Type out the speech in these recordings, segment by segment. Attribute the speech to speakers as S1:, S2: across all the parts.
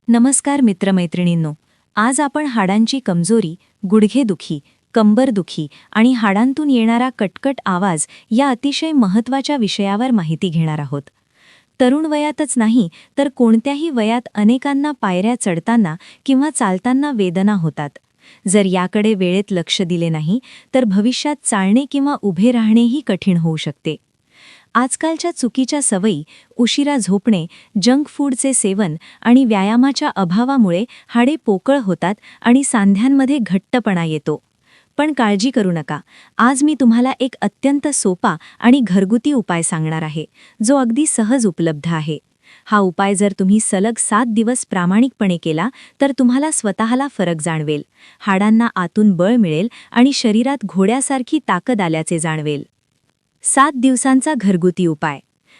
S1: नमस्कार मित्रमैत्रिणींनो. आज आपण हाडांची कमजोरी, गुडघेदुखी, कंबरदुखी आणि हाडांतून येणारा कटकट आवाज या अतिशय महत्त्वाच्या विषयावर माहिती घेणार आहोत. तरुण वयातच नाही तर कोणत्याही वयात अनेकांना पायऱ्या चढताना किंवा चालताना वेदना होतात. जर याकडे वेळेत लक्ष दिले नाही तर भविष्यात चालणे किंवा उभे राहणेही कठीण होऊ शकते. आजकालच्या चुकीच्या सवयी, उशिरा झोपणे, जंक फूडचे सेवन आणि व्यायामाच्या अभावामुळे हाडे पोकळ होतात आणि सांध्यांमध्ये घट्टपणा येतो. पण काळजी करू नका. आज मी तुम्हाला एक अत्यंत सोपा आणि घरगुती उपाय सांगणार आहे, जो अगदी सहज उपलब्ध आहे. हा उपाय जर तुम्ही सलग 7 दिवस प्रामाणिकपणे केला तर तुम्हाला स्वतःला फरक जाणवेल, हाडांना आतून बळ मिळेल आणि शरीरात घोड्यासारखी ताकद आल्याचे जाणवेल. 7 दिवसांचा घरगुती उपाय.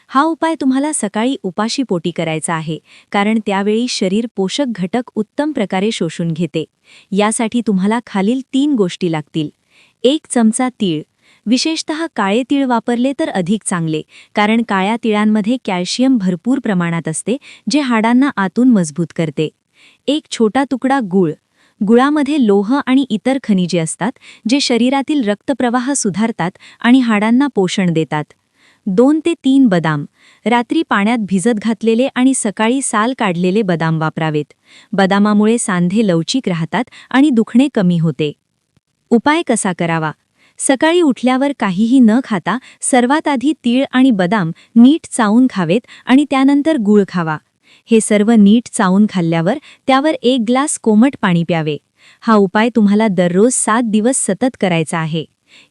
S1: हा उपाय तुम्हाला सकाळी उपाशी पोटी करायचा आहे, कारण त्यावेळी शरीर पोषक घटक उत्तम प्रकारे शोषून घेते. यासाठी तुम्हाला खालील 3 गोष्टी लागतील. 1 चमचा तीळ. विशेषतः काळे तीळ वापरले तर अधिक चांगले, कारण काळ्या तिळांमध्ये कॅल्शियम भरपूर प्रमाणात असते, जे हाडांना आतून मजबूत करते. 1 छोटा तुकडा गूळ. गुळामध्ये लोह आणि इतर खनिजे असतात, जे शरीरातील रक्तप्रवाह सुधारतात आणि हाडांना पोषण देतात. 2 ते 3 बदाम. रात्री पाण्यात भिजत घातलेले आणि सकाळी साल काढलेले बदाम वापरावेत. बदामामुळे सांधे लवचिक राहतात आणि दुखणे कमी होते. उपाय कसा करावा? सकाळी उठल्यावर काहीही न खाता सर्वात आधी तीळ आणि बदाम नीट चावून खावेत आणि त्यानंतर गूळ खावा. हे सर्व नीट चावून खाल्ल्यावर त्यावर 1 ग्लास कोमट पाणी प्यावे. हा उपाय तुम्हाला दररोज 7 दिवस सतत करायचा आहे.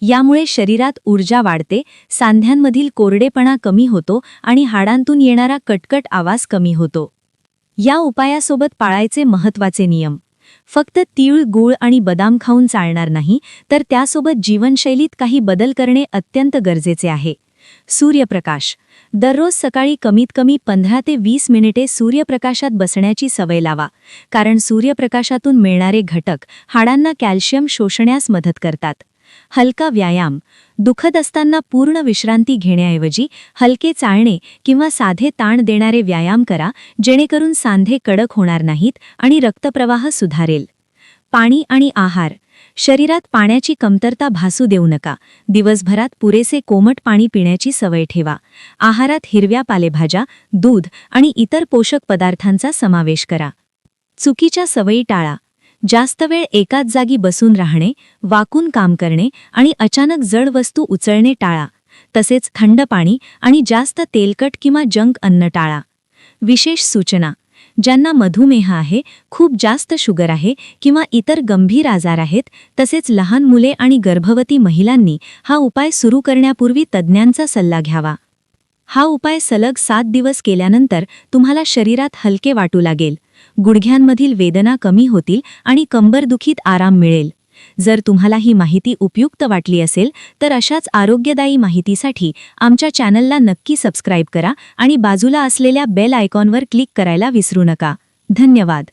S1: यामुळे शरीरात ऊर्जा वाढते, सांध्यांमधील कोरडेपणा कमी होतो आणि हाडांतून येणारा कटकट आवाज कमी होतो. या उपायासोबत पाळायचे महत्त्वाचे नियम. फक्त तीळ, गूळ आणि बदाम खाऊन चालणार नाही, तर त्यासोबत जीवनशैलीत काही बदल करणे अत्यंत गरजेचे आहे. सूर्यप्रकाश. दररोज सकाळी कमीत कमी 15 ते 20 मिनिटे सूर्यप्रकाशात बसण्याची सवय लावा, कारण सूर्यप्रकाशातून मिळणारे घटक हाडांना कॅल्शियम शोषण्यास मदत करतात. हलका व्यायाम. दुखत असताना पूर्ण विश्रांती घेण्याऐवजी हलके चालणे किंवा साधे ताण देणारे व्यायाम करा, जेणेकरून सांधे कडक होणार नाहीत आणि रक्तप्रवाह सुधारेल. पाणी आणि आहार. शरीरात पाण्याची कमतरता भासू देऊ नका. दिवसभरात पुरेसे कोमट पाणी पिण्याची सवय ठेवा. आहारात हिरव्या पालेभाज्या, दूध आणि इतर पोषक पदार्थांचा समावेश करा. चुकीच्या सवयी टाळा. जास्त वेळ एकाच जागी बसून राहणे, वाकून काम करणे आणि अचानक जड वस्तू उचलणे टाळा. तसेच थंड पाणी आणि जास्त तेलकट किंवा जंक अन्न टाळा. विशेष सूचना. ज्यांना मधुमेह आहे, खूप जास्त शुगर आहे किंवा इतर गंभीर आजार आहेत, तसेच लहान मुले आणि गर्भवती महिलांनी हा उपाय सुरू करण्यापूर्वी तज्ज्ञांचा सल्ला घ्यावा. हा उपाय सलग 7 दिवस केल्यानंतर तुम्हाला शरीरात हलके वाटू लागेल, गुडघ्यांमधील वेदना कमी होतील आणि कंबरदुखीत आराम मिळेल. जर तुम्हाला ही माहिती उपयुक्त वाटली असेल तर अशाच आरोग्यदायी माहितीसाठी आमच्या चॅनलला नक्की सबस्क्राईब करा आणि बाजूला असलेल्या बेल आयकॉनवर क्लिक करायला विसरू नका. धन्यवाद.